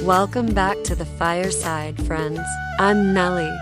Welcome back to the Fireside, friends. I'm Nelly,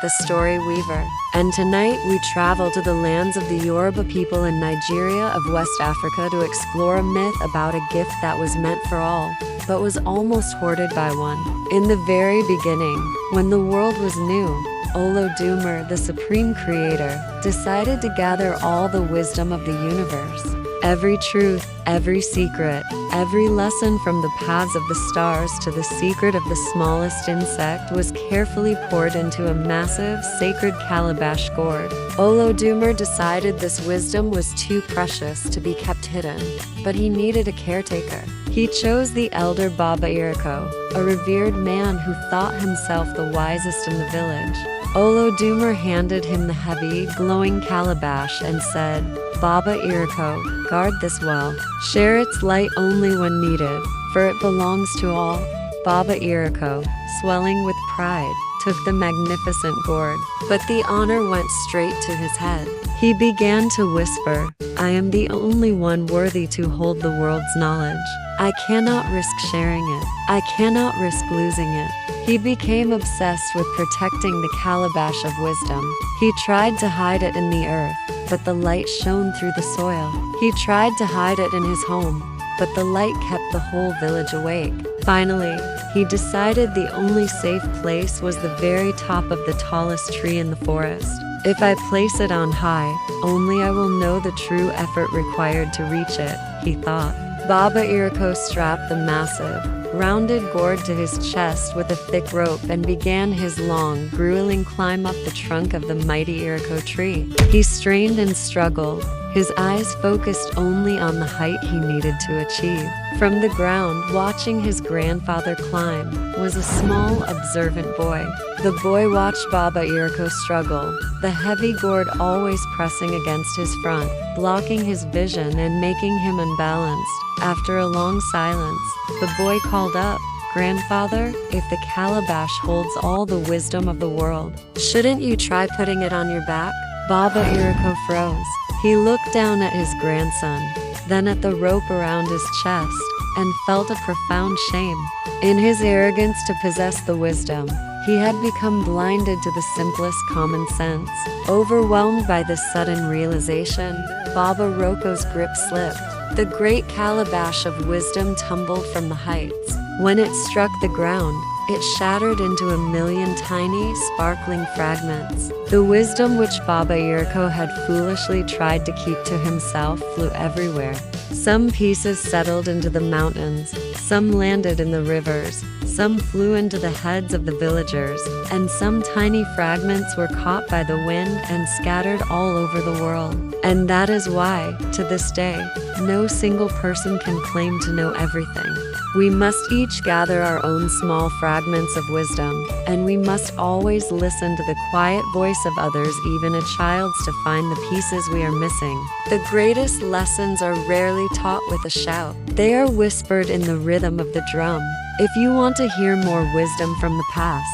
the story weaver, and tonight we travel to the lands of the Yoruba people in Nigeria of West Africa to explore a myth about a gift that was meant for all, but was almost hoarded by one. In the very beginning, when the world was new, Olodumare, the supreme creator, decided to gather all the wisdom of the universe. Every truth, every secret, every lesson from the paths of the stars to the secret of the smallest insect was carefully poured into a massive, sacred calabash gourd. Olodumare decided this wisdom was too precious to be kept hidden, but he needed a caretaker. He chose the elder Baba Iroko, a revered man who thought himself the wisest in the village. Olodumare handed him the heavy, glowing calabash and said, "Baba Iroko, guard this well. Share its light only when needed, for it belongs to all." Baba Iroko, swelling with pride, took the magnificent gourd, but the honor went straight to his head. He began to whisper, "I am the only one worthy to hold the world's knowledge. I cannot risk sharing it. I cannot risk losing it." He became obsessed with protecting the Calabash of Wisdom. He tried to hide it in the earth, but the light shone through the soil. He tried to hide it in his home, but the light kept the whole village awake. Finally, he decided the only safe place was the very top of the tallest tree in the forest. "If I place it on high, only I will know the true effort required to reach it," he thought. Baba Iroko strapped the massive, rounded gourd to his chest with a thick rope and began his long, grueling climb up the trunk of the mighty Iroko tree. He strained and struggled, his eyes focused only on the height he needed to achieve. From the ground, watching his grandfather climb, was a small, observant boy. The boy watched Baba Iroko struggle, the heavy gourd always pressing against his front, blocking his vision and making him unbalanced. After a long silence, the boy called up, "Grandfather, if the calabash holds all the wisdom of the world, shouldn't you try putting it on your back?" Baba Iroko froze. He looked down at his grandson, then at the rope around his chest, and felt a profound shame. In his arrogance to possess the wisdom, he had become blinded to the simplest common sense. Overwhelmed by this sudden realization, Baba Iroko's grip slipped. The great calabash of wisdom tumbled from the heights. When it struck the ground, it shattered into a million tiny, sparkling fragments. The wisdom which Baba Iroko had foolishly tried to keep to himself flew everywhere. Some pieces settled into the mountains, some landed in the rivers, some flew into the heads of the villagers, and some tiny fragments were caught by the wind and scattered all over the world. And that is why, to this day, no single person can claim to know everything. We must each gather our own small fragments of wisdom, and we must always listen to the quiet voice of others, even a child's, to find the pieces we are missing. The greatest lessons are rarely taught with a shout. They are whispered in the rhythm of the drum. If you want to hear more wisdom from the past,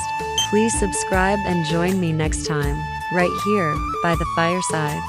please subscribe and join me next time, right here, by the Fireside.